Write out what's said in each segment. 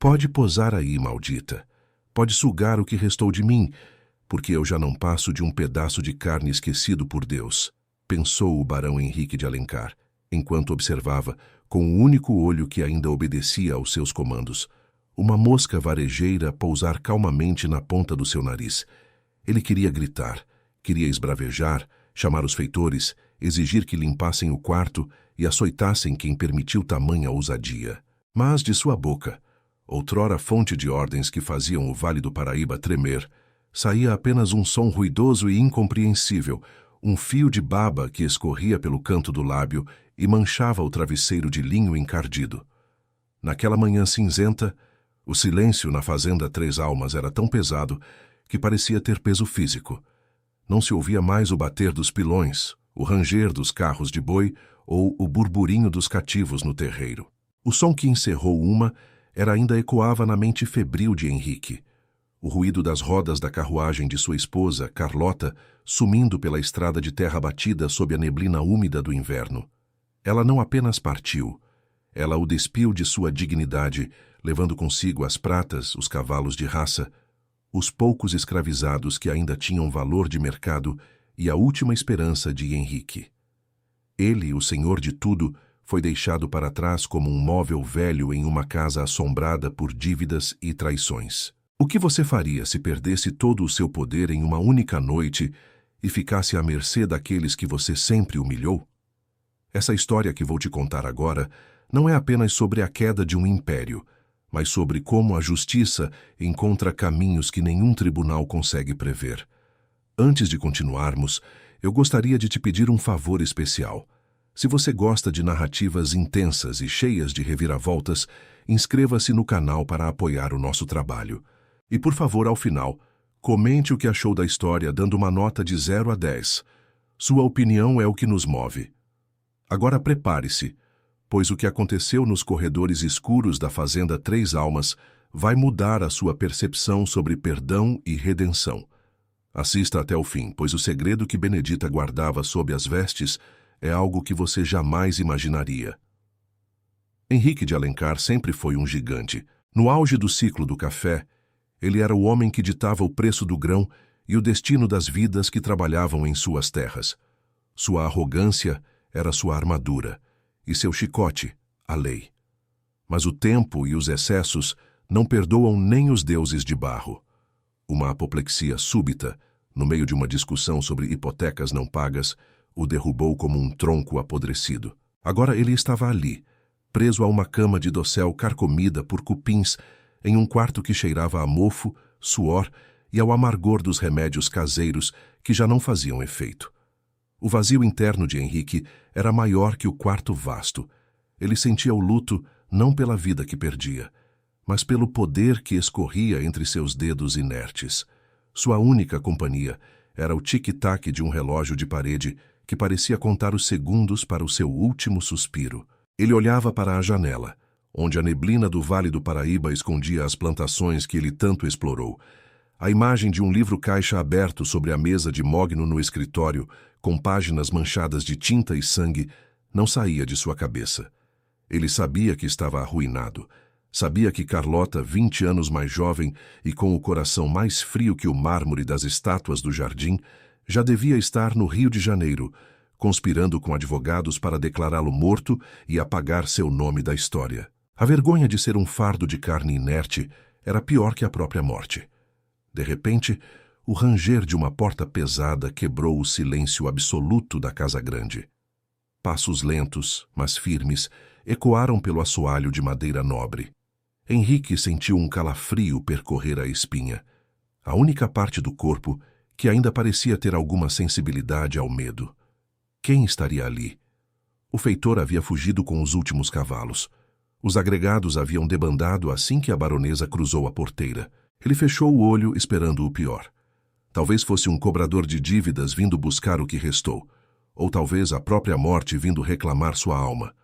Pode posar aí, maldita. Pode sugar o que restou de mim, porque eu já não passo de um pedaço de carne esquecido por Deus, pensou o barão Henrique de Alencar, enquanto observava, com o único olho que ainda obedecia aos seus comandos, uma mosca varejeira pousar calmamente na ponta do seu nariz. Ele queria gritar, queria esbravejar, chamar os feitores, exigir que limpassem o quarto e açoitassem quem permitiu tamanha ousadia. Mas de sua boca, outrora fonte de ordens que faziam o Vale do Paraíba tremer, saía apenas um som ruidoso e incompreensível, um fio de baba que escorria pelo canto do lábio e manchava o travesseiro de linho encardido. Naquela manhã cinzenta, o silêncio na fazenda Três Almas era tão pesado que parecia ter peso físico. Não se ouvia mais o bater dos pilões, o ranger dos carros de boi ou o burburinho dos cativos no terreiro. O som que encerrou uma ainda ecoava na mente febril de Henrique. O ruído das rodas da carruagem de sua esposa, Carlota, sumindo pela estrada de terra batida sob a neblina úmida do inverno. Ela não apenas partiu, ela o despiu de sua dignidade, levando consigo as pratas, os cavalos de raça, os poucos escravizados que ainda tinham valor de mercado e a última esperança de Henrique. Ele, o senhor de tudo, foi deixado para trás como um móvel velho em uma casa assombrada por dívidas e traições. O que você faria se perdesse todo o seu poder em uma única noite e ficasse à mercê daqueles que você sempre humilhou? Essa história que vou te contar agora não é apenas sobre a queda de um império, mas sobre como a justiça encontra caminhos que nenhum tribunal consegue prever. Antes de continuarmos, eu gostaria de te pedir um favor especial. Se você gosta de narrativas intensas e cheias de reviravoltas, inscreva-se no canal para apoiar o nosso trabalho. E, por favor, ao final, comente o que achou da história dando uma nota de 0 a 10. Sua opinião é o que nos move. Agora prepare-se, pois o que aconteceu nos corredores escuros da Fazenda Três Almas vai mudar a sua percepção sobre perdão e redenção. Assista até o fim, pois o segredo que Benedita guardava sob as vestes é algo que você jamais imaginaria. Henrique de Alencar sempre foi um gigante. No auge do ciclo do café, ele era o homem que ditava o preço do grão e o destino das vidas que trabalhavam em suas terras. Sua arrogância era sua armadura, e seu chicote, a lei. Mas o tempo e os excessos não perdoam nem os deuses de barro. Uma apoplexia súbita, no meio de uma discussão sobre hipotecas não pagas, o derrubou como um tronco apodrecido. Agora ele estava ali, preso a uma cama de dossel carcomida por cupins, em um quarto que cheirava a mofo, suor e ao amargor dos remédios caseiros que já não faziam efeito. O vazio interno de Henrique era maior que o quarto vasto. Ele sentia o luto não pela vida que perdia, mas pelo poder que escorria entre seus dedos inertes. Sua única companhia era o tic-tac de um relógio de parede que parecia contar os segundos para o seu último suspiro. Ele olhava para a janela, onde a neblina do Vale do Paraíba escondia as plantações que ele tanto explorou. A imagem de um livro-caixa aberto sobre a mesa de mogno no escritório, com páginas manchadas de tinta e sangue, não saía de sua cabeça. Ele sabia que estava arruinado. Sabia que Carlota, 20 anos mais jovem e com o coração mais frio que o mármore das estátuas do jardim, já devia estar no Rio de Janeiro, conspirando com advogados para declará-lo morto e apagar seu nome da história. A vergonha de ser um fardo de carne inerte era pior que a própria morte. De repente, o ranger de uma porta pesada quebrou o silêncio absoluto da casa grande. Passos lentos, mas firmes, ecoaram pelo assoalho de madeira nobre. Henrique sentiu um calafrio percorrer a espinha, a única parte do corpo que ainda parecia ter alguma sensibilidade ao medo. Quem estaria ali? O feitor havia fugido com os últimos cavalos. Os agregados haviam debandado assim que a baronesa cruzou a porteira. Ele fechou o olho esperando o pior. Talvez fosse um cobrador de dívidas vindo buscar o que restou, ou talvez a própria morte vindo reclamar sua alma.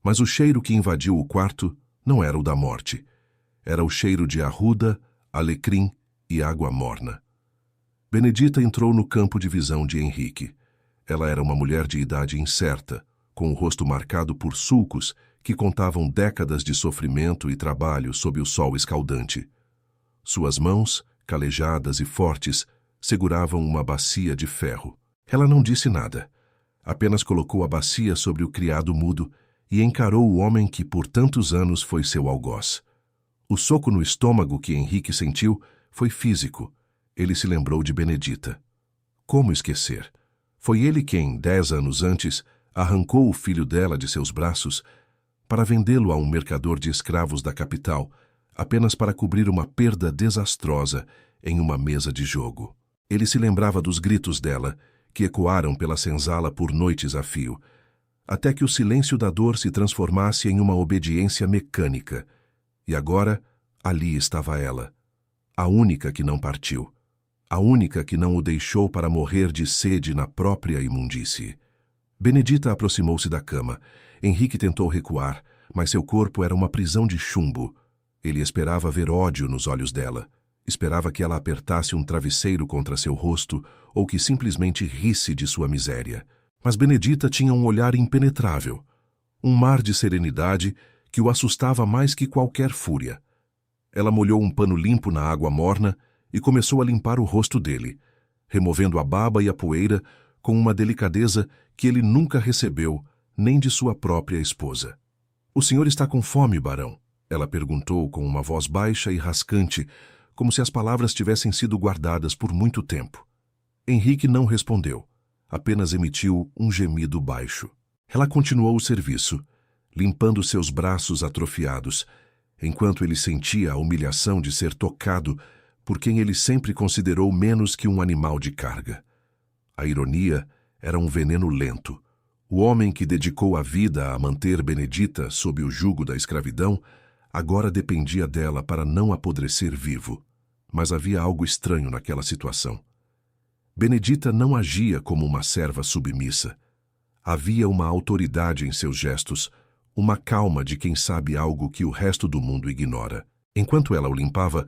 Mas o cheiro que invadiu o quarto não era o da morte. Era o cheiro de arruda, alecrim e água morna. Benedita entrou no campo de visão de Henrique. Ela era uma mulher de idade incerta, com o rosto marcado por sulcos que contavam décadas de sofrimento e trabalho sob o sol escaldante. Suas mãos, calejadas e fortes, seguravam uma bacia de ferro. Ela não disse nada. Apenas colocou a bacia sobre o criado mudo e encarou o homem que por tantos anos foi seu algoz. O soco no estômago que Henrique sentiu foi físico. Ele se lembrou de Benedita. Como esquecer? Foi ele quem, 10 anos antes, arrancou o filho dela de seus braços para vendê-lo a um mercador de escravos da capital, apenas para cobrir uma perda desastrosa em uma mesa de jogo. Ele se lembrava dos gritos dela, que ecoaram pela senzala por noites a fio, até que o silêncio da dor se transformasse em uma obediência mecânica. E agora, ali estava ela, a única que não partiu, a única que não o deixou para morrer de sede na própria imundície. Benedita aproximou-se da cama. Henrique tentou recuar, mas seu corpo era uma prisão de chumbo. Ele esperava ver ódio nos olhos dela. Esperava que ela apertasse um travesseiro contra seu rosto ou que simplesmente risse de sua miséria. Mas Benedita tinha um olhar impenetrável, um mar de serenidade que o assustava mais que qualquer fúria. Ela molhou um pano limpo na água morna e começou a limpar o rosto dele, removendo a baba e a poeira com uma delicadeza que ele nunca recebeu, nem de sua própria esposa. "O senhor está com fome, barão?" ela perguntou com uma voz baixa e rascante, como se as palavras tivessem sido guardadas por muito tempo. Henrique não respondeu, apenas emitiu um gemido baixo. Ela continuou o serviço, limpando seus braços atrofiados, enquanto ele sentia a humilhação de ser tocado por quem ele sempre considerou menos que um animal de carga. A ironia era um veneno lento. O homem que dedicou a vida a manter Benedita sob o jugo da escravidão agora dependia dela para não apodrecer vivo. Mas havia algo estranho naquela situação. Benedita não agia como uma serva submissa. Havia uma autoridade em seus gestos, uma calma de quem sabe algo que o resto do mundo ignora. Enquanto ela o limpava,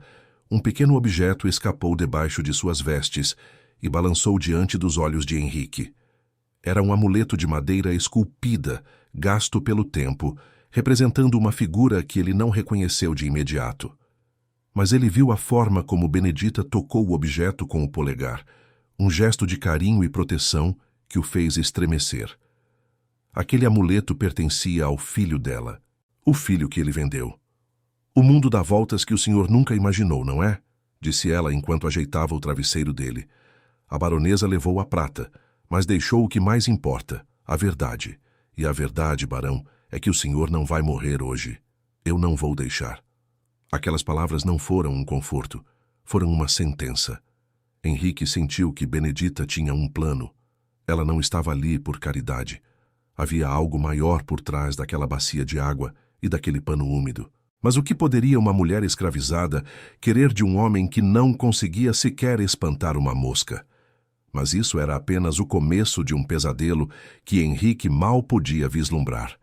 um pequeno objeto escapou debaixo de suas vestes e balançou diante dos olhos de Henrique. Era um amuleto de madeira esculpida, gasto pelo tempo, representando uma figura que ele não reconheceu de imediato. Mas ele viu a forma como Benedita tocou o objeto com o polegar, um gesto de carinho e proteção que o fez estremecer. Aquele amuleto pertencia ao filho dela, o filho que ele vendeu. "O mundo dá voltas que o senhor nunca imaginou, não é?" disse ela enquanto ajeitava o travesseiro dele. A baronesa levou a prata, mas deixou o que mais importa, a verdade. E a verdade, barão, é que o senhor não vai morrer hoje. Eu não vou deixar. Aquelas palavras não foram um conforto, foram uma sentença. Henrique sentiu que Benedita tinha um plano. Ela não estava ali por caridade. Havia algo maior por trás daquela bacia de água e daquele pano úmido. Mas o que poderia uma mulher escravizada querer de um homem que não conseguia sequer espantar uma mosca? Mas isso era apenas o começo de um pesadelo que Henrique mal podia vislumbrar.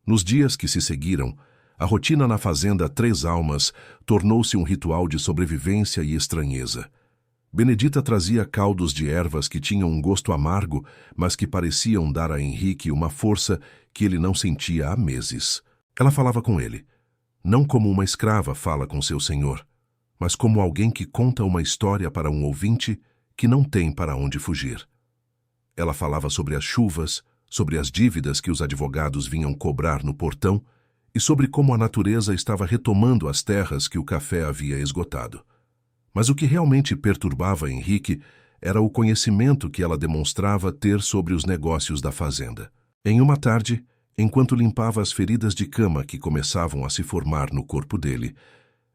Nos dias que se seguiram, a rotina na fazenda Três Almas tornou-se um ritual de sobrevivência e estranheza. Benedita trazia caldos de ervas que tinham um gosto amargo, mas que pareciam dar a Henrique uma força que ele não sentia há meses. Ela falava com ele, não como uma escrava fala com seu senhor, mas como alguém que conta uma história para um ouvinte que não tem para onde fugir. Ela falava sobre as chuvas, sobre as dívidas que os advogados vinham cobrar no portão e sobre como a natureza estava retomando as terras que o café havia esgotado. Mas o que realmente perturbava Henrique era o conhecimento que ela demonstrava ter sobre os negócios da fazenda. Em uma tarde, enquanto limpava as feridas de cama que começavam a se formar no corpo dele,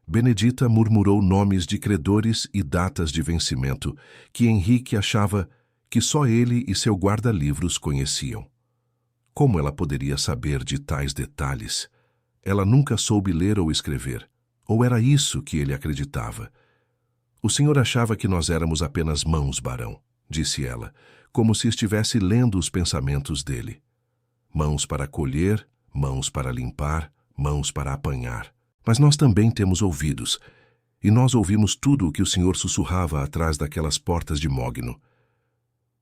Benedita murmurou nomes de credores e datas de vencimento que Henrique achava que só ele e seu guarda-livros conheciam. Como ela poderia saber de tais detalhes? Ela nunca soube ler ou escrever. Ou era isso que ele acreditava? "O senhor achava que nós éramos apenas mãos, barão", disse ela, como se estivesse lendo os pensamentos dele. Mãos para colher, mãos para limpar, mãos para apanhar. Mas nós também temos ouvidos, e nós ouvimos tudo o que o senhor sussurrava atrás daquelas portas de mogno.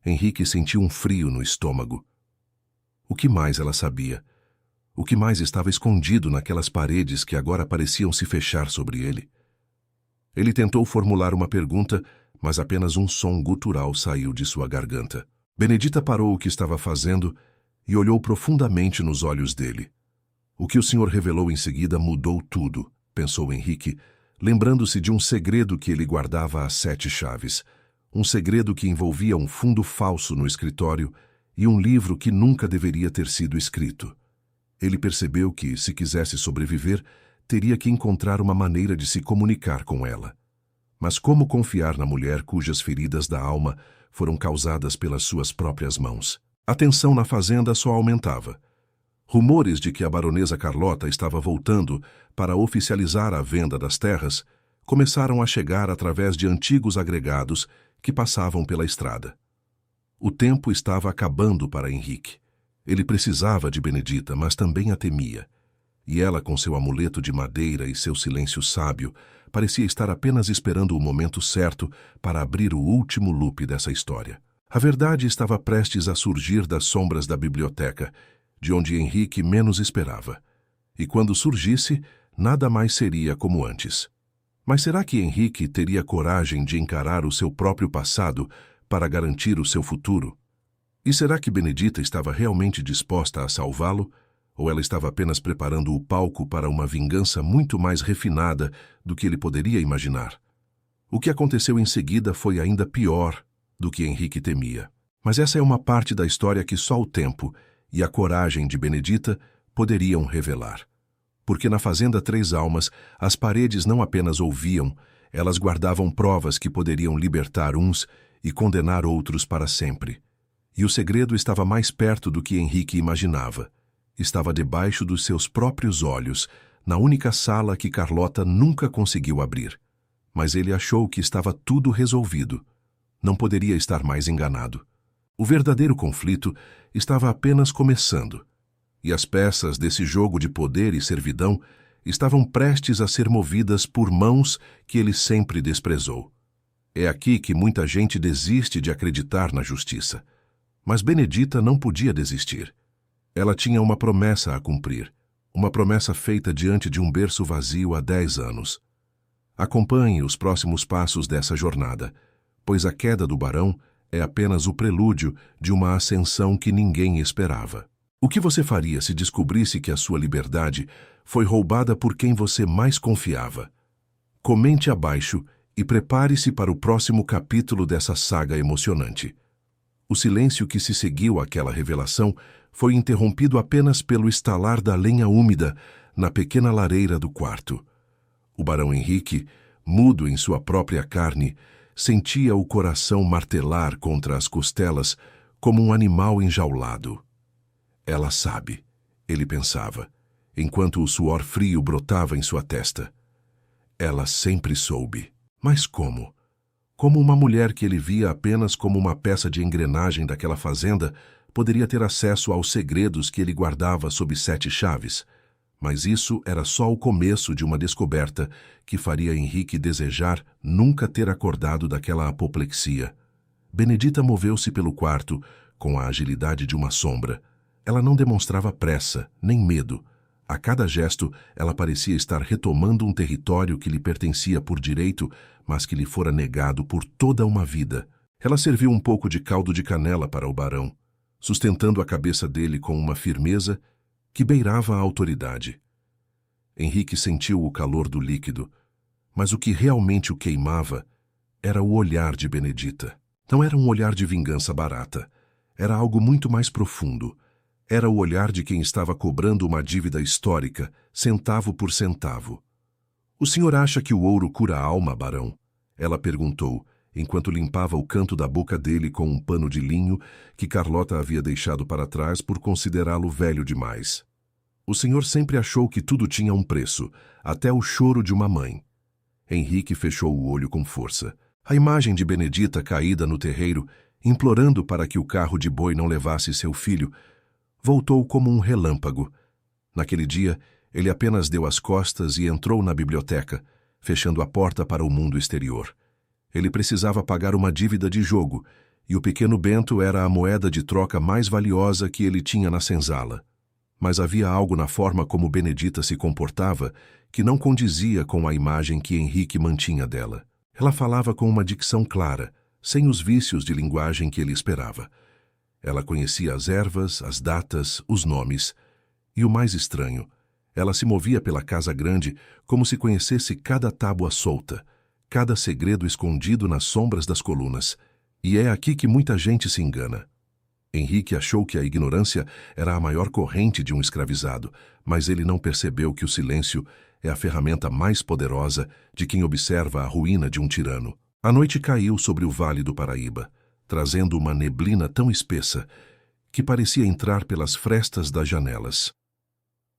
Henrique sentiu um frio no estômago. O que mais ela sabia? O que mais estava escondido naquelas paredes que agora pareciam se fechar sobre ele? Ele tentou formular uma pergunta, mas apenas um som gutural saiu de sua garganta. Benedita parou o que estava fazendo e olhou profundamente nos olhos dele. O que o senhor revelou em seguida mudou tudo, pensou Henrique, lembrando-se de um segredo que ele guardava às 7 chaves. Um segredo que envolvia um fundo falso no escritório e um livro que nunca deveria ter sido escrito. Ele percebeu que, se quisesse sobreviver, teria que encontrar uma maneira de se comunicar com ela. Mas como confiar na mulher cujas feridas da alma foram causadas pelas suas próprias mãos? A tensão na fazenda só aumentava. Rumores de que a baronesa Carlota estava voltando para oficializar a venda das terras começaram a chegar através de antigos agregados que passavam pela estrada. O tempo estava acabando para Henrique. Ele precisava de Benedita, mas também a temia. E ela, com seu amuleto de madeira e seu silêncio sábio, parecia estar apenas esperando o momento certo para abrir o último loop dessa história. A verdade estava prestes a surgir das sombras da biblioteca, de onde Henrique menos esperava. E quando surgisse, nada mais seria como antes. Mas será que Henrique teria coragem de encarar o seu próprio passado para garantir o seu futuro? E será que Benedita estava realmente disposta a salvá-lo? Ou ela estava apenas preparando o palco para uma vingança muito mais refinada do que ele poderia imaginar? O que aconteceu em seguida foi ainda pior do que Henrique temia. Mas essa é uma parte da história que só o tempo e a coragem de Benedita poderiam revelar. Porque na Fazenda Três Almas, as paredes não apenas ouviam, elas guardavam provas que poderiam libertar uns e condenar outros para sempre. E o segredo estava mais perto do que Henrique imaginava. Estava debaixo dos seus próprios olhos, na única sala que Carlota nunca conseguiu abrir. Mas ele achou que estava tudo resolvido. Não poderia estar mais enganado. O verdadeiro conflito estava apenas começando. E as peças desse jogo de poder e servidão estavam prestes a ser movidas por mãos que ele sempre desprezou. É aqui que muita gente desiste de acreditar na justiça. Mas Benedita não podia desistir. Ela tinha uma promessa a cumprir, uma promessa feita diante de um berço vazio há 10 anos. Acompanhe os próximos passos dessa jornada, pois a queda do barão é apenas o prelúdio de uma ascensão que ninguém esperava. O que você faria se descobrisse que a sua liberdade foi roubada por quem você mais confiava? Comente abaixo e prepare-se para o próximo capítulo dessa saga emocionante. O silêncio que se seguiu àquela revelação foi interrompido apenas pelo estalar da lenha úmida na pequena lareira do quarto. O barão Henrique, mudo em sua própria carne, sentia o coração martelar contra as costelas como um animal enjaulado. Ela sabe, ele pensava, enquanto o suor frio brotava em sua testa. Ela sempre soube. Mas como? Como uma mulher que ele via apenas como uma peça de engrenagem daquela fazenda poderia ter acesso aos segredos que ele guardava sob 7 chaves? Mas isso era só o começo de uma descoberta que faria Henrique desejar nunca ter acordado daquela apoplexia. Benedita moveu-se pelo quarto com a agilidade de uma sombra. Ela não demonstrava pressa, nem medo. A cada gesto, ela parecia estar retomando um território que lhe pertencia por direito, mas que lhe fora negado por toda uma vida. Ela serviu um pouco de caldo de canela para o barão, sustentando a cabeça dele com uma firmeza que beirava a autoridade. Henrique sentiu o calor do líquido, mas o que realmente o queimava era o olhar de Benedita. Não era um olhar de vingança barata, era algo muito mais profundo. Era o olhar de quem estava cobrando uma dívida histórica, centavo por centavo. "O senhor acha que o ouro cura a alma, barão?" Ela perguntou, enquanto limpava o canto da boca dele com um pano de linho que Carlota havia deixado para trás por considerá-lo velho demais. "O senhor sempre achou que tudo tinha um preço, até o choro de uma mãe." Henrique fechou o olho com força. A imagem de Benedita caída no terreiro, implorando para que o carro de boi não levasse seu filho, voltou como um relâmpago. Naquele dia, ele apenas deu as costas e entrou na biblioteca, fechando a porta para o mundo exterior. Ele precisava pagar uma dívida de jogo, e o pequeno Bento era a moeda de troca mais valiosa que ele tinha na senzala. mas havia algo na forma como Benedita se comportava que não condizia com a imagem que Henrique mantinha dela. Ela falava com uma dicção clara, sem os vícios de linguagem que ele esperava. Ela conhecia as ervas, as datas, os nomes. E o mais estranho, ela se movia pela casa grande como se conhecesse cada tábua solta, cada segredo escondido nas sombras das colunas. E é aqui que muita gente se engana. Henrique achou que a ignorância era a maior corrente de um escravizado, mas ele não percebeu que o silêncio é a ferramenta mais poderosa de quem observa a ruína de um tirano. A noite caiu sobre o Vale do Paraíba, trazendo uma neblina tão espessa que parecia entrar pelas frestas das janelas.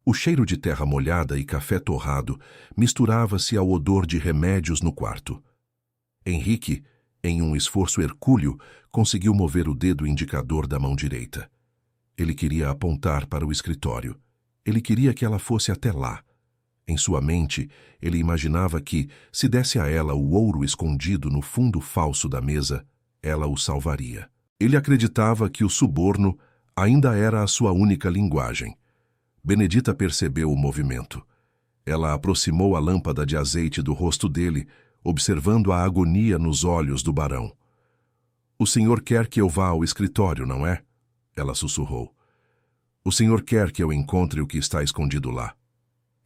O cheiro de terra molhada e café torrado misturava-se ao odor de remédios no quarto. Henrique, em um esforço hercúleo, conseguiu mover o dedo indicador da mão direita. Ele queria apontar para o escritório. Ele queria que ela fosse até lá. Em sua mente, ele imaginava que, se desse a ela o ouro escondido no fundo falso da mesa, ela o salvaria. Ele acreditava que o suborno ainda era a sua única linguagem. Benedita percebeu o movimento. Ela aproximou a lâmpada de azeite do rosto dele, observando a agonia nos olhos do barão. "O senhor quer que eu vá ao escritório, não é?" Ela sussurrou. "O senhor quer que eu encontre o que está escondido lá."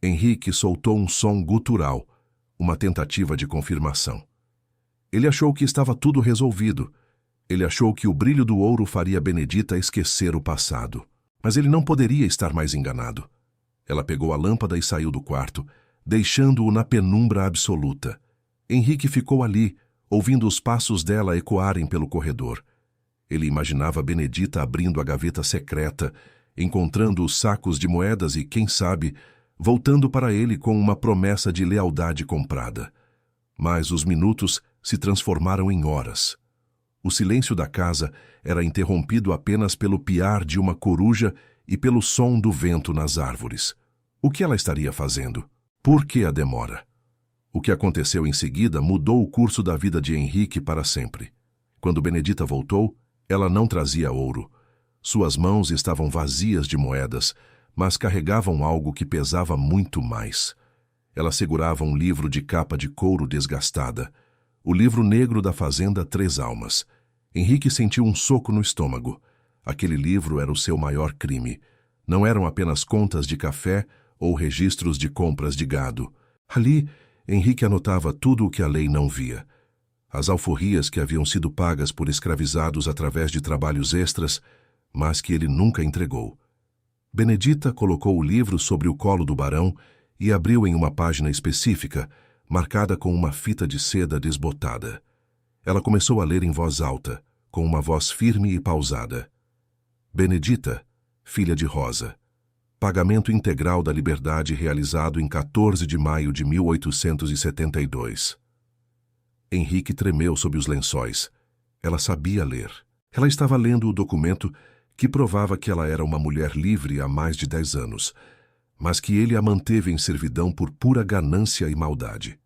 Henrique soltou um som gutural, uma tentativa de confirmação. Ele achou que estava tudo resolvido. Ele achou que o brilho do ouro faria Benedita esquecer o passado. Mas ele não poderia estar mais enganado. Ela pegou a lâmpada e saiu do quarto, deixando-o na penumbra absoluta. Henrique ficou ali, ouvindo os passos dela ecoarem pelo corredor. Ele imaginava Benedita abrindo a gaveta secreta, encontrando os sacos de moedas e, quem sabe, voltando para ele com uma promessa de lealdade comprada. Mas os minutos se transformaram em horas. O silêncio da casa era interrompido apenas pelo piar de uma coruja e pelo som do vento nas árvores. O que ela estaria fazendo? Por que a demora? O que aconteceu em seguida mudou o curso da vida de Henrique para sempre. Quando Benedita voltou, ela não trazia ouro. Suas mãos estavam vazias de moedas, mas carregavam algo que pesava muito mais. Ela segurava um livro de capa de couro desgastada, o livro negro da Fazenda Três Almas. Henrique sentiu um soco no estômago. Aquele livro era o seu maior crime. Não eram apenas contas de café ou registros de compras de gado. Ali, Henrique anotava tudo o que a lei não via. As alforrias que haviam sido pagas por escravizados através de trabalhos extras, mas que ele nunca entregou. Benedita colocou o livro sobre o colo do barão e abriu em uma página específica, marcada com uma fita de seda desbotada. Ela começou a ler em voz alta, com uma voz firme e pausada. Benedita, filha de Rosa. Pagamento integral da liberdade realizado em 14 de maio de 1872. Henrique tremeu sob os lençóis. Ela sabia ler. Ela estava lendo o documento que provava que ela era uma mulher livre há mais de 10 anos, mas que ele a manteve em servidão por pura ganância e maldade.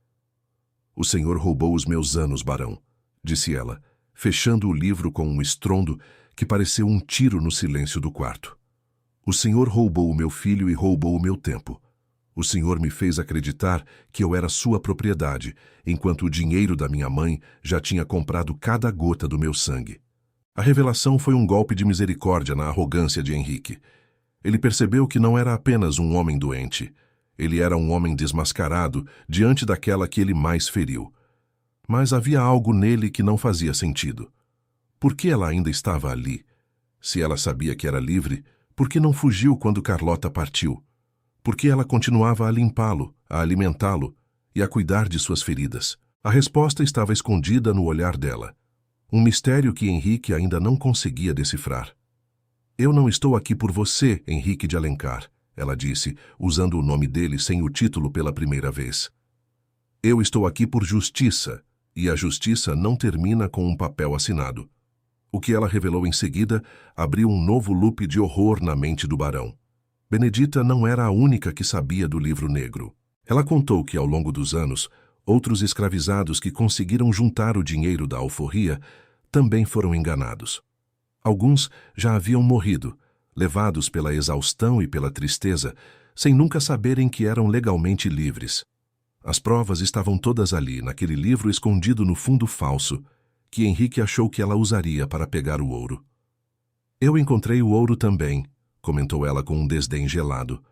"O senhor roubou os meus anos, barão", disse ela, fechando o livro com um estrondo que pareceu um tiro no silêncio do quarto. "O senhor roubou o meu filho e roubou o meu tempo. O senhor me fez acreditar que eu era sua propriedade, enquanto o dinheiro da minha mãe já tinha comprado cada gota do meu sangue." A revelação foi um golpe de misericórdia na arrogância de Henrique. Ele percebeu que não era apenas um homem doente. Ele era um homem desmascarado diante daquela que ele mais feriu. Mas havia algo nele que não fazia sentido. Por que ela ainda estava ali? Se ela sabia que era livre, por que não fugiu quando Carlota partiu? Por que ela continuava a limpá-lo, a alimentá-lo e a cuidar de suas feridas? A resposta estava escondida no olhar dela. Um mistério que Henrique ainda não conseguia decifrar. "Eu não estou aqui por você, Henrique de Alencar", ela disse, usando o nome dele sem o título pela primeira vez. "Eu estou aqui por justiça, e a justiça não termina com um papel assinado." O que ela revelou em seguida abriu um novo loop de horror na mente do barão. Benedita não era a única que sabia do livro negro. Ela contou que, ao longo dos anos, outros escravizados que conseguiram juntar o dinheiro da alforria também foram enganados. Alguns já haviam morrido, levados pela exaustão e pela tristeza, sem nunca saberem que eram legalmente livres. As provas estavam todas ali, naquele livro escondido no fundo falso, que Henrique achou que ela usaria para pegar o ouro. Eu encontrei o ouro também, comentou ela com um desdém gelado.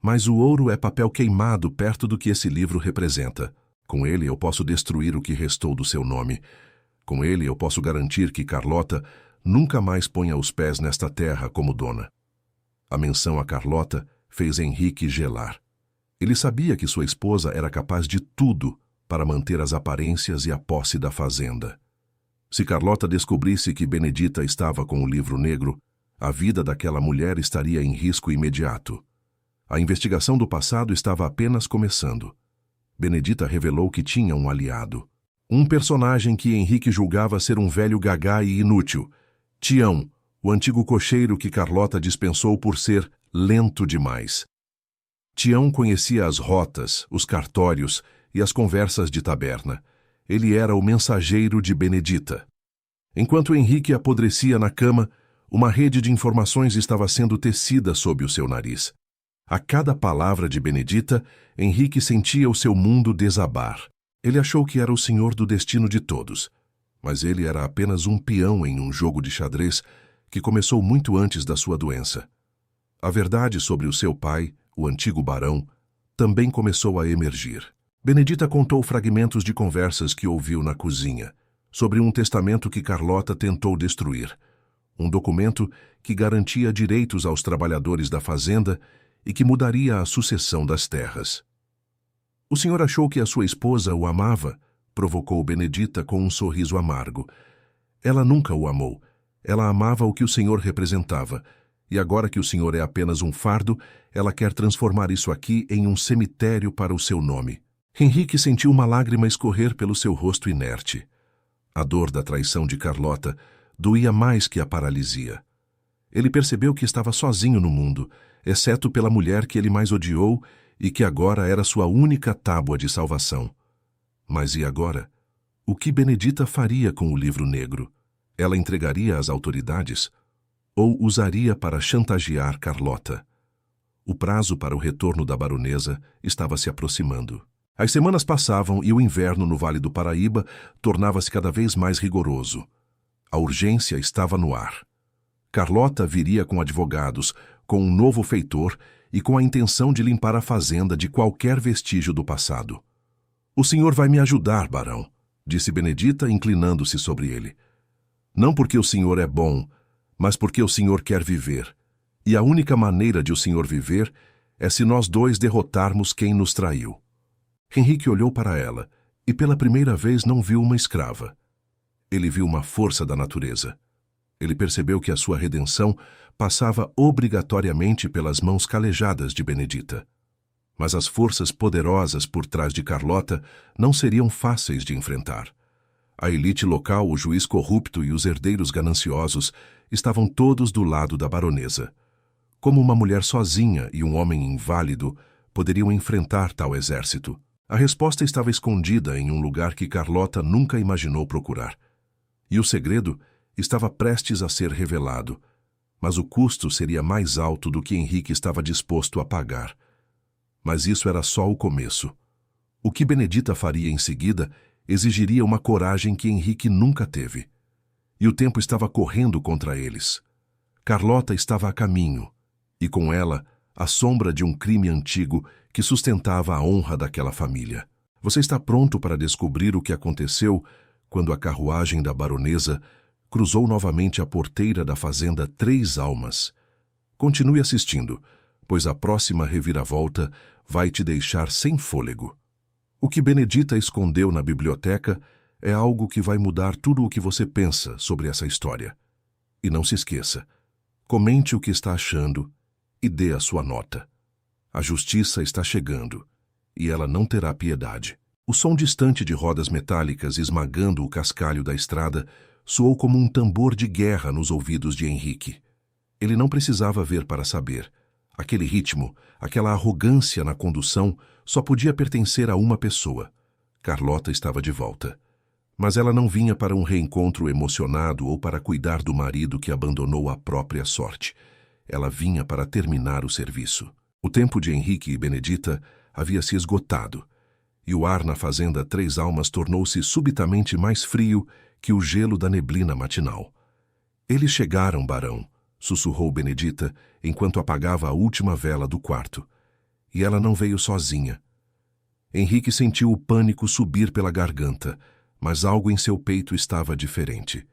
Mas o ouro é papel queimado perto do que esse livro representa. Com ele eu posso destruir o que restou do seu nome. Com ele eu posso garantir que Carlota nunca mais ponha os pés nesta terra como dona. A menção a Carlota fez Henrique gelar. Ele sabia que sua esposa era capaz de tudo para manter as aparências e a posse da fazenda. Se Carlota descobrisse que Benedita estava com o livro negro, a vida daquela mulher estaria em risco imediato. A investigação do passado estava apenas começando. Benedita revelou que tinha um aliado. Um personagem que Henrique julgava ser um velho gagá e inútil. Tião, o antigo cocheiro que Carlota dispensou por ser lento demais. Tião conhecia as rotas, os cartórios e as conversas de taberna. Ele era o mensageiro de Benedita. Enquanto Henrique apodrecia na cama, uma rede de informações estava sendo tecida sob o seu nariz. A cada palavra de Benedita, Henrique sentia o seu mundo desabar. Ele achou que era o senhor do destino de todos, mas ele era apenas um peão em um jogo de xadrez que começou muito antes da sua doença. A verdade sobre o seu pai, o antigo barão, também começou a emergir. Benedita contou fragmentos de conversas que ouviu na cozinha, sobre um testamento que Carlota tentou destruir, um documento que garantia direitos aos trabalhadores da fazenda e que mudaria a sucessão das terras. O senhor achou que a sua esposa o amava? Provocou Benedita com um sorriso amargo. Ela nunca o amou. Ela amava o que o senhor representava. E agora que o senhor é apenas um fardo, ela quer transformar isso aqui em um cemitério para o seu nome. Henrique sentiu uma lágrima escorrer pelo seu rosto inerte. A dor da traição de Carlota doía mais que a paralisia. Ele percebeu que estava sozinho no mundo, exceto pela mulher que ele mais odiou e que agora era sua única tábua de salvação. Mas e agora? O que Benedita faria com o livro negro? Ela entregaria às autoridades? Ou usaria para chantagear Carlota? O prazo para o retorno da baronesa estava se aproximando. As semanas passavam e o inverno no Vale do Paraíba tornava-se cada vez mais rigoroso. A urgência estava no ar. Carlota viria com advogados, com um novo feitor e com a intenção de limpar a fazenda de qualquer vestígio do passado. "O senhor vai me ajudar, barão", disse Benedita, inclinando-se sobre ele. "Não porque o senhor é bom, mas porque o senhor quer viver. E a única maneira de o senhor viver é se nós dois derrotarmos quem nos traiu." Henrique olhou para ela e pela primeira vez não viu uma escrava. Ele viu uma força da natureza. Ele percebeu que a sua redenção passava obrigatoriamente pelas mãos calejadas de Benedita. Mas as forças poderosas por trás de Carlota não seriam fáceis de enfrentar. A elite local, o juiz corrupto e os herdeiros gananciosos estavam todos do lado da baronesa. Como uma mulher sozinha e um homem inválido poderiam enfrentar tal exército? A resposta estava escondida em um lugar que Carlota nunca imaginou procurar. E o segredo estava prestes a ser revelado, mas o custo seria mais alto do que Henrique estava disposto a pagar. Mas isso era só o começo. O que Benedita faria em seguida exigiria uma coragem que Henrique nunca teve. E o tempo estava correndo contra eles. Carlota estava a caminho, e com ela a sombra de um crime antigo que sustentava a honra daquela família. Você está pronto para descobrir o que aconteceu quando a carruagem da baronesa cruzou novamente a porteira da fazenda Três Almas? Continue assistindo, pois a próxima reviravolta vai te deixar sem fôlego. O que Benedita escondeu na biblioteca é algo que vai mudar tudo o que você pensa sobre essa história. E não se esqueça, comente o que está achando e dê a sua nota. A justiça está chegando, e ela não terá piedade. O som distante de rodas metálicas esmagando o cascalho da estrada soou como um tambor de guerra nos ouvidos de Henrique. Ele não precisava ver para saber. Aquele ritmo, aquela arrogância na condução só podia pertencer a uma pessoa. Carlota estava de volta. Mas ela não vinha para um reencontro emocionado ou para cuidar do marido que abandonou à própria sorte. ela vinha para terminar o serviço. O tempo de Henrique e Benedita havia se esgotado, e o ar na fazenda Três Almas tornou-se subitamente mais frio que o gelo da neblina matinal. Eles chegaram, barão, sussurrou Benedita enquanto apagava a última vela do quarto. E ela não veio sozinha. Henrique sentiu o pânico subir pela garganta, mas algo em seu peito estava diferente.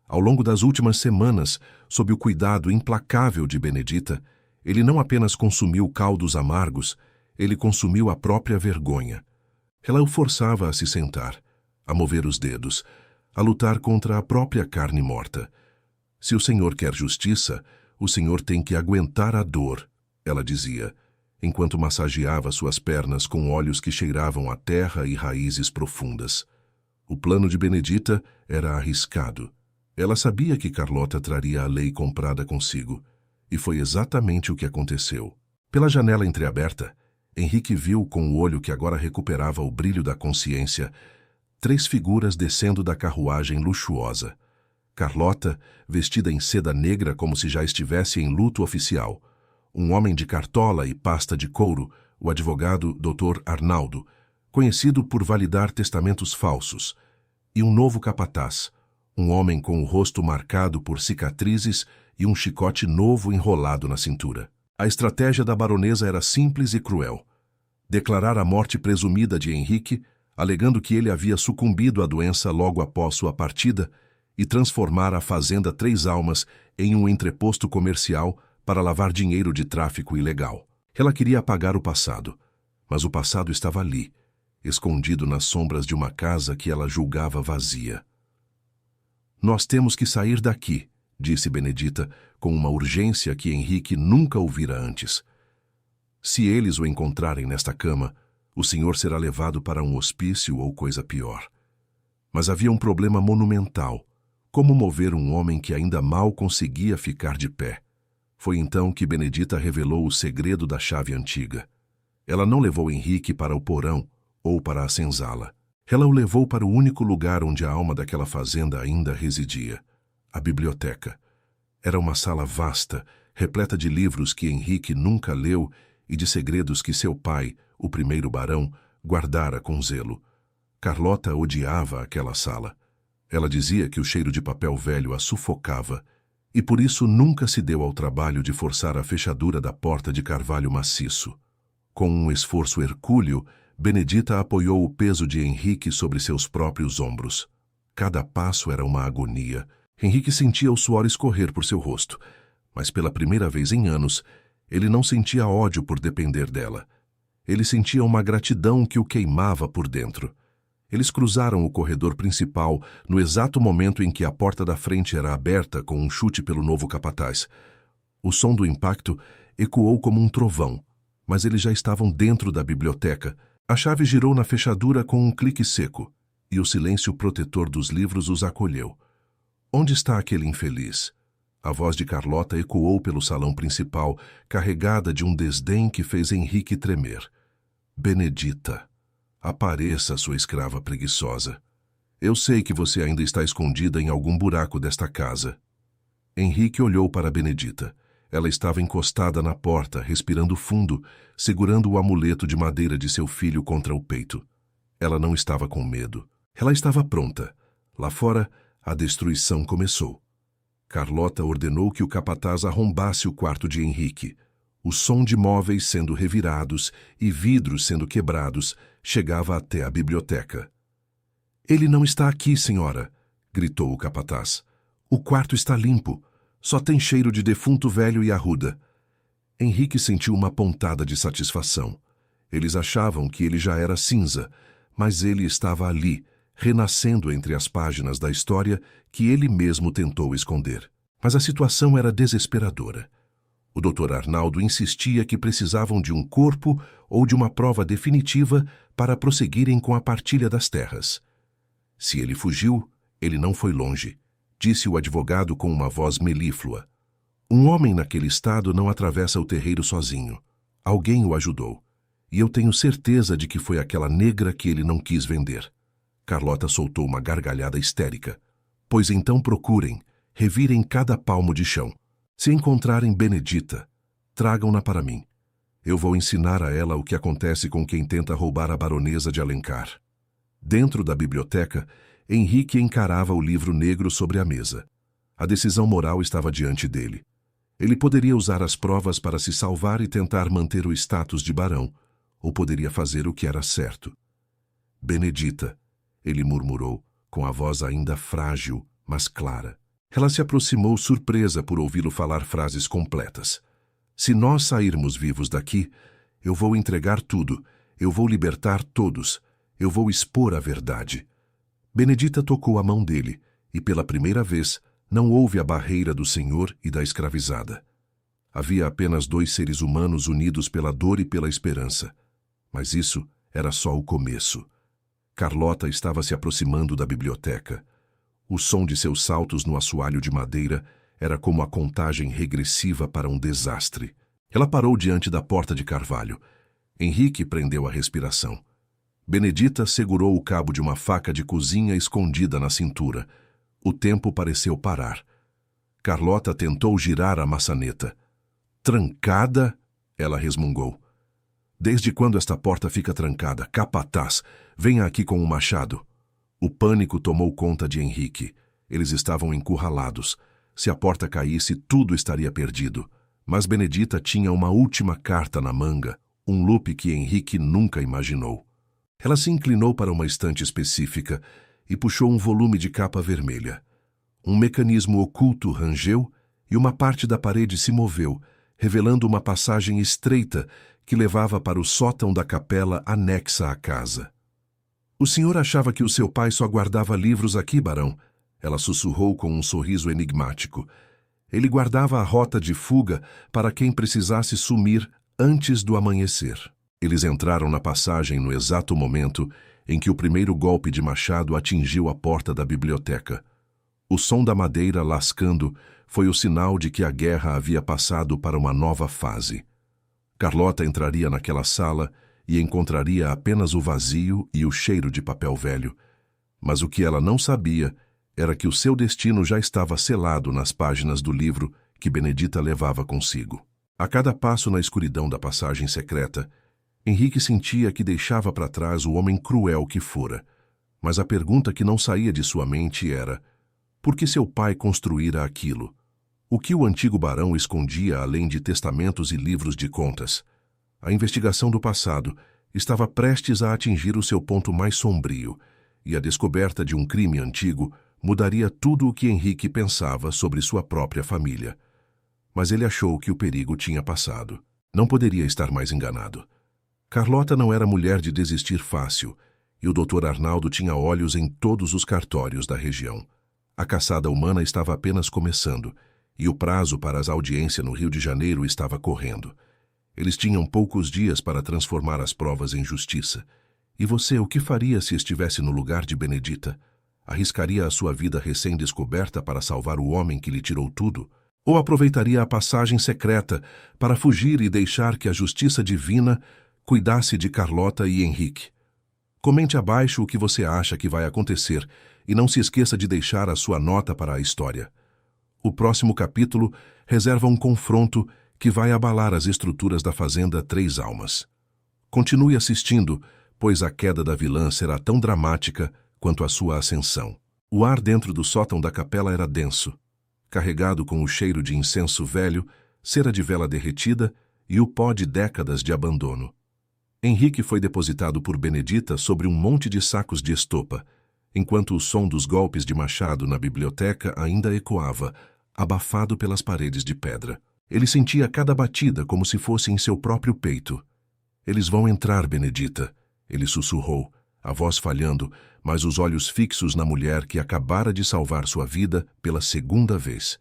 Ao longo das últimas semanas, sob o cuidado implacável de Benedita, ele não apenas consumiu caldos amargos, ele consumiu a própria vergonha. Ela o forçava a se sentar, a mover os dedos, a lutar contra a própria carne morta. Se o Senhor quer justiça, o Senhor tem que aguentar a dor, ela dizia, enquanto massageava suas pernas com olhos que cheiravam a terra e raízes profundas. O plano de Benedita era arriscado. Ela sabia que Carlota traria a lei comprada consigo, e foi exatamente o que aconteceu. Pela janela entreaberta, Henrique viu, com o olho que agora recuperava o brilho da consciência, 3 figuras descendo da carruagem luxuosa. Carlota, vestida em seda negra como se já estivesse em luto oficial. Um homem de cartola e pasta de couro, o advogado Dr. Arnaldo, conhecido por validar testamentos falsos. E um novo capataz, um homem com o rosto marcado por cicatrizes e um chicote novo enrolado na cintura. A estratégia da baronesa era simples e cruel. Declarar a morte presumida de Henrique, alegando que ele havia sucumbido à doença logo após sua partida, e transformar a fazenda Três Almas em um entreposto comercial para lavar dinheiro de tráfico ilegal. Ela queria apagar o passado, mas o passado estava ali, escondido nas sombras de uma casa que ela julgava vazia. Nós temos que sair daqui, disse Benedita, com uma urgência que Henrique nunca ouvira antes. Se eles o encontrarem nesta cama, o senhor será levado para um hospício ou coisa pior. Mas havia um problema monumental. Como mover um homem que ainda mal conseguia ficar de pé? Foi então que Benedita revelou o segredo da chave antiga. Ela não levou Henrique para o porão ou para a senzala. Ela o levou para o único lugar onde a alma daquela fazenda ainda residia, a biblioteca. Era uma sala vasta, repleta de livros que Henrique nunca leu e de segredos que seu pai, o primeiro barão, guardara com zelo. Carlota odiava aquela sala. Ela dizia que o cheiro de papel velho a sufocava, e por isso nunca se deu ao trabalho de forçar a fechadura da porta de carvalho maciço. Com um esforço hercúleo, Benedita apoiou o peso de Henrique sobre seus próprios ombros. Cada passo era uma agonia. Henrique sentia o suor escorrer por seu rosto, mas pela primeira vez em anos, ele não sentia ódio por depender dela. Ele sentia uma gratidão que o queimava por dentro. Eles cruzaram o corredor principal no exato momento em que a porta da frente era aberta com um chute pelo novo capataz. O som do impacto ecoou como um trovão, mas eles já estavam dentro da biblioteca. A chave girou na fechadura com um clique seco, e o silêncio protetor dos livros os acolheu. Onde está aquele infeliz? A voz de Carlota ecoou pelo salão principal, carregada de um desdém que fez Henrique tremer. Benedita. Apareça, sua escrava preguiçosa. Eu sei que você ainda está escondida em algum buraco desta casa. Henrique olhou para Benedita. Ela estava encostada na porta, respirando fundo, segurando o amuleto de madeira de seu filho contra o peito. Ela não estava com medo. Ela estava pronta. Lá fora, a destruição começou. Carlota ordenou que o capataz arrombasse o quarto de Henrique. O som de móveis sendo revirados e vidros sendo quebrados chegava até a biblioteca. Ele não está aqui, senhora, gritou o capataz. O quarto está limpo. Só tem cheiro de defunto velho e arruda. Henrique sentiu uma pontada de satisfação. Eles achavam que ele já era cinza, mas ele estava ali, renascendo entre as páginas da história que ele mesmo tentou esconder. Mas a situação era desesperadora. O Dr. Arnaldo insistia que precisavam de um corpo ou de uma prova definitiva para prosseguirem com a partilha das terras. Se ele fugiu, ele não foi longe, disse o advogado com uma voz melíflua. Um homem naquele estado não atravessa o terreiro sozinho. Alguém o ajudou. E eu tenho certeza de que foi aquela negra que ele não quis vender. Carlota soltou uma gargalhada histérica. Pois então procurem, revirem cada palmo de chão. Se encontrarem Benedita, tragam-na para mim. Eu vou ensinar a ela o que acontece com quem tenta roubar a baronesa de Alencar. Dentro da biblioteca, Henrique encarava o livro negro sobre a mesa. A decisão moral estava diante dele. Ele poderia usar as provas para se salvar e tentar manter o status de barão, ou poderia fazer o que era certo. Benedita, ele murmurou, com a voz ainda frágil, mas clara. Ela se aproximou surpresa por ouvi-lo falar frases completas. Se nós sairmos vivos daqui, eu vou entregar tudo, eu vou libertar todos, eu vou expor a verdade. Benedita tocou a mão dele, e pela primeira vez, não houve a barreira do senhor e da escravizada. Havia apenas dois seres humanos unidos pela dor e pela esperança. Mas isso era só o começo. Carlota estava se aproximando da biblioteca. O som de seus saltos no assoalho de madeira era como a contagem regressiva para um desastre. Ela parou diante da porta de carvalho. Henrique prendeu a respiração. Benedita segurou o cabo de uma faca de cozinha escondida na cintura. O tempo pareceu parar. Carlota tentou girar a maçaneta. Trancada? Ela resmungou. Desde quando esta porta fica trancada? Capataz, venha aqui com um machado. O pânico tomou conta de Henrique. Eles estavam encurralados. Se a porta caísse, tudo estaria perdido. Mas Benedita tinha uma última carta na manga, um lupe que Henrique nunca imaginou. Ela se inclinou para uma estante específica e puxou um volume de capa vermelha. Um mecanismo oculto rangeu e uma parte da parede se moveu, revelando uma passagem estreita que levava para o sótão da capela anexa à casa. O senhor achava que o seu pai só guardava livros aqui, barão? Ela sussurrou com um sorriso enigmático. Ele guardava a rota de fuga para quem precisasse sumir antes do amanhecer. Eles entraram na passagem no exato momento em que o primeiro golpe de machado atingiu a porta da biblioteca. O som da madeira lascando foi o sinal de que a guerra havia passado para uma nova fase. Carlota entraria naquela sala e encontraria apenas o vazio e o cheiro de papel velho. Mas o que ela não sabia era que o seu destino já estava selado nas páginas do livro que Benedita levava consigo. A cada passo na escuridão da passagem secreta, Henrique sentia que deixava para trás o homem cruel que fora. Mas a pergunta que não saía de sua mente era: por que seu pai construíra aquilo? O que o antigo barão escondia além de testamentos e livros de contas? A investigação do passado estava prestes a atingir o seu ponto mais sombrio, e a descoberta de um crime antigo mudaria tudo o que Henrique pensava sobre sua própria família. Mas ele achou que o perigo tinha passado. Não poderia estar mais enganado. Carlota não era mulher de desistir fácil, e o Dr. Arnaldo tinha olhos em todos os cartórios da região. A caçada humana estava apenas começando, e o prazo para as audiências no Rio de Janeiro estava correndo. Eles tinham poucos dias para transformar as provas em justiça. E você, o que faria se estivesse no lugar de Benedita? Arriscaria a sua vida recém-descoberta para salvar o homem que lhe tirou tudo? Ou aproveitaria a passagem secreta para fugir e deixar que a justiça divina cuidasse de Carlota e Henrique? Comente abaixo o que você acha que vai acontecer e não se esqueça de deixar a sua nota para a história. O próximo capítulo reserva um confronto que vai abalar as estruturas da Fazenda Três Almas. Continue assistindo, pois a queda da vilã será tão dramática quanto a sua ascensão. O ar dentro do sótão da capela era denso, carregado com o cheiro de incenso velho, cera de vela derretida e o pó de décadas de abandono. Henrique foi depositado por Benedita sobre um monte de sacos de estopa, enquanto o som dos golpes de machado na biblioteca ainda ecoava, abafado pelas paredes de pedra. Ele sentia cada batida como se fosse em seu próprio peito. Eles vão entrar, Benedita, ele sussurrou, a voz falhando, mas os olhos fixos na mulher que acabara de salvar sua vida pela segunda vez.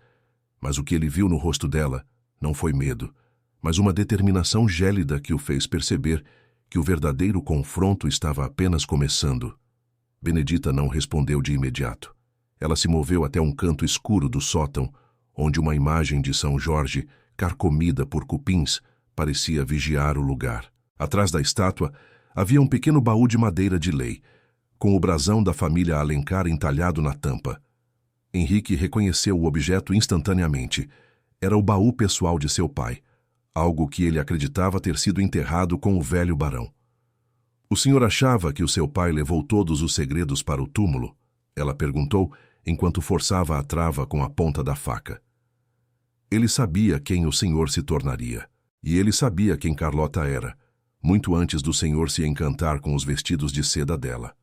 Mas o que ele viu no rosto dela não foi medo, mas uma determinação gélida que o fez perceber que o verdadeiro confronto estava apenas começando. Benedita não respondeu de imediato. Ela se moveu até um canto escuro do sótão, onde uma imagem de São Jorge, carcomida por cupins, parecia vigiar o lugar. Atrás da estátua havia um pequeno baú de madeira de lei, com o brasão da família Alencar entalhado na tampa. Henrique reconheceu o objeto instantaneamente. Era o baú pessoal de seu pai, algo que ele acreditava ter sido enterrado com o velho barão. O senhor achava que o seu pai levou todos os segredos para o túmulo? Ela perguntou, enquanto forçava a trava com a ponta da faca. Ele sabia quem o senhor se tornaria, e ele sabia quem Carlota era, muito antes do senhor se encantar com os vestidos de seda dela.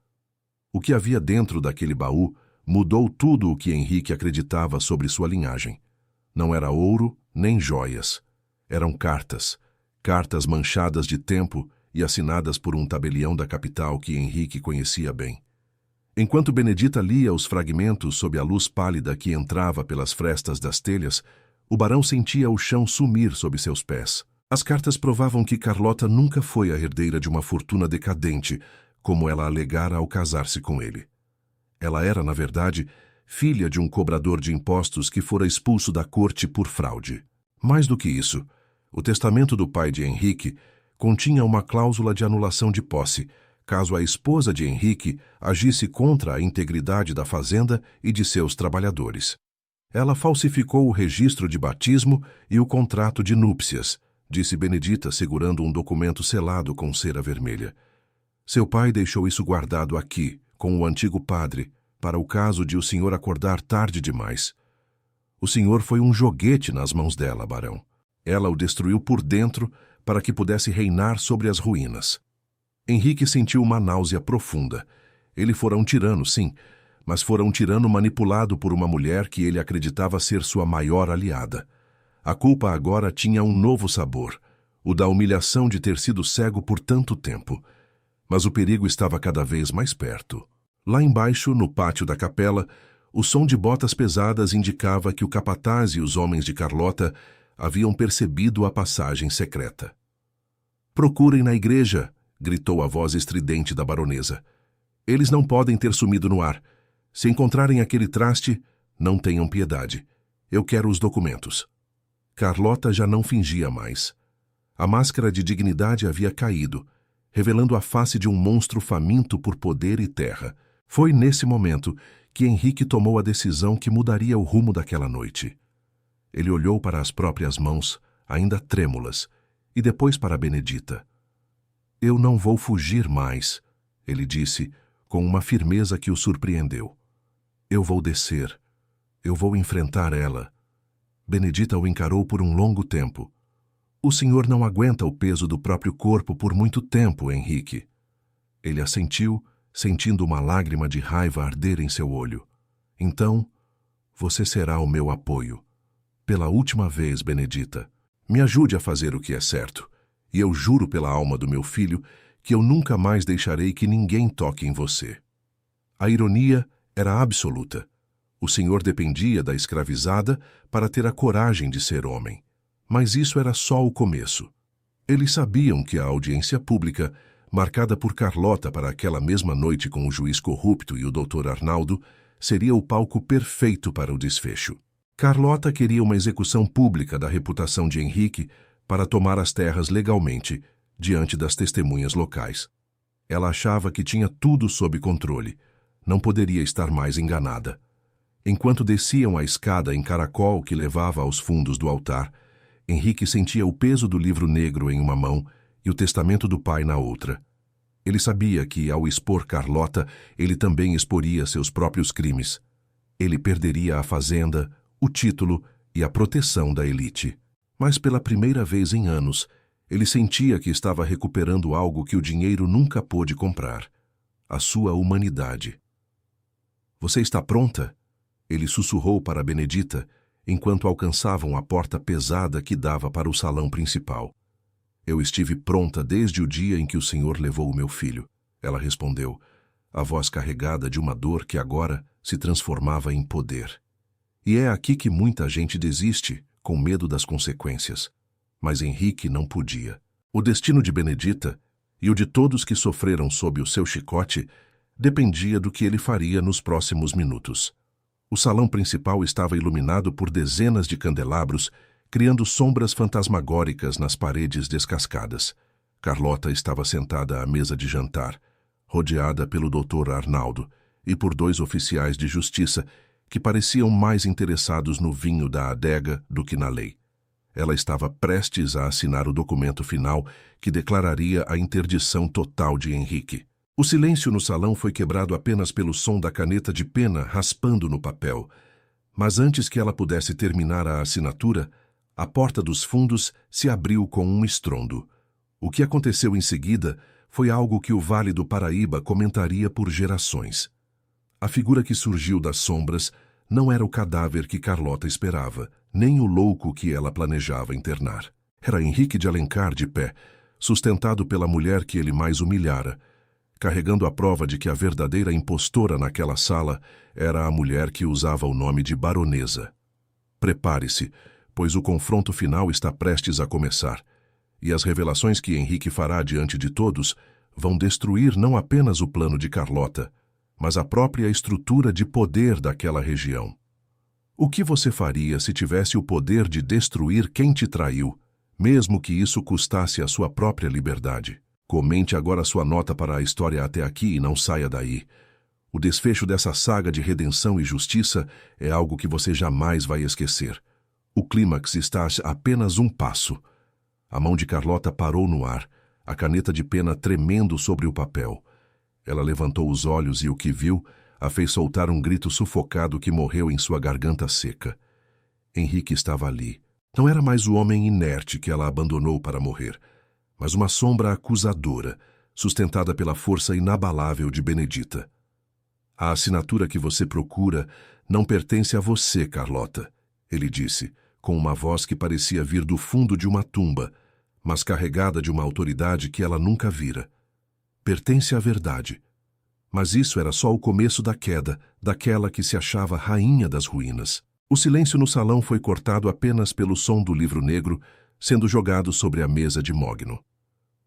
O que havia dentro daquele baú mudou tudo o que Henrique acreditava sobre sua linhagem. Não era ouro nem joias. Eram cartas, cartas manchadas de tempo e assinadas por um tabelião da capital que Henrique conhecia bem. Enquanto Benedita lia os fragmentos sob a luz pálida que entrava pelas frestas das telhas, o barão sentia o chão sumir sob seus pés. As cartas provavam que Carlota nunca foi a herdeira de uma fortuna decadente, como ela alegara ao casar-se com ele. Ela era, na verdade, filha de um cobrador de impostos que fora expulso da corte por fraude. Mais do que isso, o testamento do pai de Henrique continha uma cláusula de anulação de posse, caso a esposa de Henrique agisse contra a integridade da fazenda e de seus trabalhadores. Ela falsificou o registro de batismo e o contrato de núpcias, disse Benedita segurando um documento selado com cera vermelha. Seu pai deixou isso guardado aqui, com o antigo padre, para o caso de o senhor acordar tarde demais. O senhor foi um joguete nas mãos dela, barão. Ela o destruiu por dentro para que pudesse reinar sobre as ruínas. Henrique sentiu uma náusea profunda. Ele fora um tirano, sim, mas fora um tirano manipulado por uma mulher que ele acreditava ser sua maior aliada. A culpa agora tinha um novo sabor, o da humilhação de ter sido cego por tanto tempo. Mas o perigo estava cada vez mais perto. Lá embaixo, no pátio da capela, o som de botas pesadas indicava que o capataz e os homens de Carlota haviam percebido a passagem secreta. "Procurem na igreja!" gritou a voz estridente da baronesa. "Eles não podem ter sumido no ar. Se encontrarem aquele traste, não tenham piedade. Eu quero os documentos." Carlota já não fingia mais. A máscara de dignidade havia caído, revelando a face de um monstro faminto por poder e terra. Foi nesse momento que Henrique tomou a decisão que mudaria o rumo daquela noite. Ele olhou para as próprias mãos, ainda trêmulas, e depois para Benedita. "Eu não vou fugir mais", ele disse, com uma firmeza que o surpreendeu. "Eu vou descer. Eu vou enfrentar ela." Benedita o encarou por um longo tempo. "O senhor não aguenta o peso do próprio corpo por muito tempo, Henrique." Ele assentiu, sentindo uma lágrima de raiva arder em seu olho. "Então, você será o meu apoio. Pela última vez, Benedita, me ajude a fazer o que é certo, e eu juro pela alma do meu filho que eu nunca mais deixarei que ninguém toque em você." A ironia era absoluta. O senhor dependia da escravizada para ter a coragem de ser homem. Mas isso era só o começo. Eles sabiam que a audiência pública, marcada por Carlota para aquela mesma noite com o juiz corrupto e o Dr. Arnaldo, seria o palco perfeito para o desfecho. Carlota queria uma execução pública da reputação de Henrique para tomar as terras legalmente, diante das testemunhas locais. Ela achava que tinha tudo sob controle. Não poderia estar mais enganada. Enquanto desciam a escada em caracol que levava aos fundos do altar, Henrique sentia o peso do livro negro em uma mão e o testamento do pai na outra. Ele sabia que, ao expor Carlota, ele também exporia seus próprios crimes. Ele perderia a fazenda, o título e a proteção da elite. Mas pela primeira vez em anos, ele sentia que estava recuperando algo que o dinheiro nunca pôde comprar: a sua humanidade. "Você está pronta?" Ele sussurrou para Benedita, enquanto alcançavam a porta pesada que dava para o salão principal. "Eu estive pronta desde o dia em que o senhor levou o meu filho", ela respondeu, a voz carregada de uma dor que agora se transformava em poder. "E é aqui que muita gente desiste, com medo das consequências. Mas Henrique não podia. O destino de Benedita, e o de todos que sofreram sob o seu chicote, dependia do que ele faria nos próximos minutos. O salão principal estava iluminado por dezenas de candelabros, criando sombras fantasmagóricas nas paredes descascadas. Carlota estava sentada à mesa de jantar, rodeada pelo Dr. Arnaldo e por 2 oficiais de justiça que pareciam mais interessados no vinho da adega do que na lei. Ela estava prestes a assinar o documento final que declararia a interdição total de Henrique. O silêncio no salão foi quebrado apenas pelo som da caneta de pena raspando no papel. Mas antes que ela pudesse terminar a assinatura, a porta dos fundos se abriu com um estrondo. O que aconteceu em seguida foi algo que o Vale do Paraíba comentaria por gerações. A figura que surgiu das sombras não era o cadáver que Carlota esperava, nem o louco que ela planejava internar. Era Henrique de Alencar de pé, sustentado pela mulher que ele mais humilhara, carregando a prova de que a verdadeira impostora naquela sala era a mulher que usava o nome de baronesa. Prepare-se, pois o confronto final está prestes a começar, e as revelações que Henrique fará diante de todos vão destruir não apenas o plano de Carlota, mas a própria estrutura de poder daquela região. O que você faria se tivesse o poder de destruir quem te traiu, mesmo que isso custasse a sua própria liberdade? Comente agora sua nota para a história até aqui e não saia daí. O desfecho dessa saga de redenção e justiça é algo que você jamais vai esquecer. O clímax está a apenas um passo. A mão de Carlota parou no ar, a caneta de pena tremendo sobre o papel. Ela levantou os olhos e o que viu a fez soltar um grito sufocado que morreu em sua garganta seca. Henrique estava ali. Não era mais o homem inerte que ela abandonou para morrer, mas uma sombra acusadora, sustentada pela força inabalável de Benedita. A assinatura que você procura não pertence a você, Carlota, ele disse, com uma voz que parecia vir do fundo de uma tumba, mas carregada de uma autoridade que ela nunca vira. Pertence à verdade. Mas isso era só o começo da queda, daquela que se achava rainha das ruínas. O silêncio no salão foi cortado apenas pelo som do livro negro sendo jogado sobre a mesa de mogno.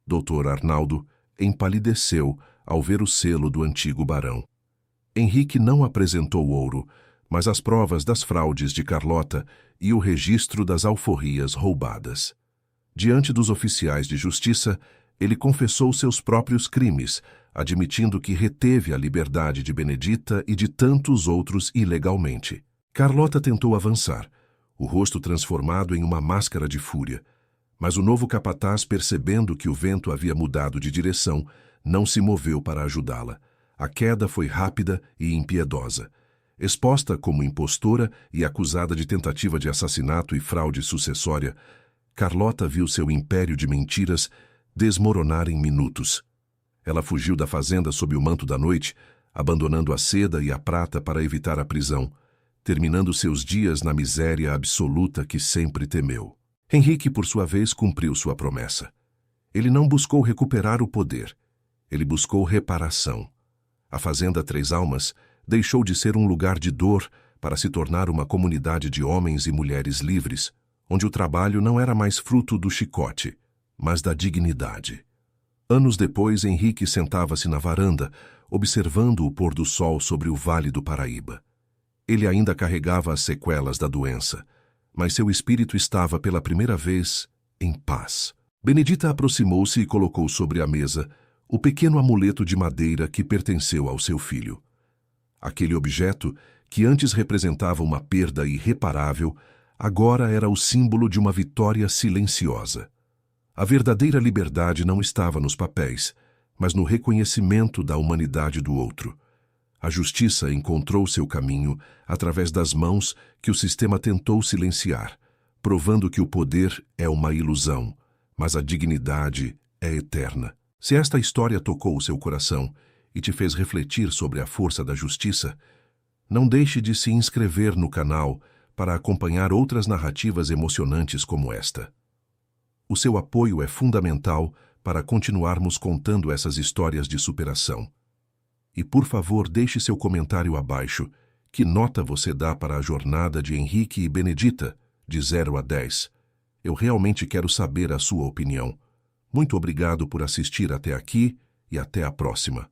Dr. Arnaldo empalideceu ao ver o selo do antigo barão. Henrique não apresentou ouro, mas as provas das fraudes de Carlota e o registro das alforrias roubadas. Diante dos oficiais de justiça, ele confessou seus próprios crimes, admitindo que reteve a liberdade de Benedita e de tantos outros ilegalmente. Carlota tentou avançar, o rosto transformado em uma máscara de fúria, mas o novo capataz, percebendo que o vento havia mudado de direção, não se moveu para ajudá-la. A queda foi rápida e impiedosa. Exposta como impostora e acusada de tentativa de assassinato e fraude sucessória, Carlota viu seu império de mentiras desmoronar em minutos. Ela fugiu da fazenda sob o manto da noite, abandonando a seda e a prata para evitar a prisão, terminando seus dias na miséria absoluta que sempre temeu. Henrique, por sua vez, cumpriu sua promessa. Ele não buscou recuperar o poder. Ele buscou reparação. A Fazenda Três Almas deixou de ser um lugar de dor para se tornar uma comunidade de homens e mulheres livres, onde o trabalho não era mais fruto do chicote, mas da dignidade. Anos depois, Henrique sentava-se na varanda, observando o pôr do sol sobre o Vale do Paraíba. Ele ainda carregava as sequelas da doença, mas seu espírito estava pela primeira vez em paz. Benedita aproximou-se e colocou sobre a mesa o pequeno amuleto de madeira que pertenceu ao seu filho. Aquele objeto, que antes representava uma perda irreparável, agora era o símbolo de uma vitória silenciosa. A verdadeira liberdade não estava nos papéis, mas no reconhecimento da humanidade do outro. A justiça encontrou seu caminho através das mãos que o sistema tentou silenciar, provando que o poder é uma ilusão, mas a dignidade é eterna. Se esta história tocou o seu coração e te fez refletir sobre a força da justiça, não deixe de se inscrever no canal para acompanhar outras narrativas emocionantes como esta. O seu apoio é fundamental para continuarmos contando essas histórias de superação. E por favor, deixe seu comentário abaixo. Que nota você dá para a jornada de Henrique e Benedita, de 0 a 10? Eu realmente quero saber a sua opinião. Muito obrigado por assistir até aqui e até a próxima.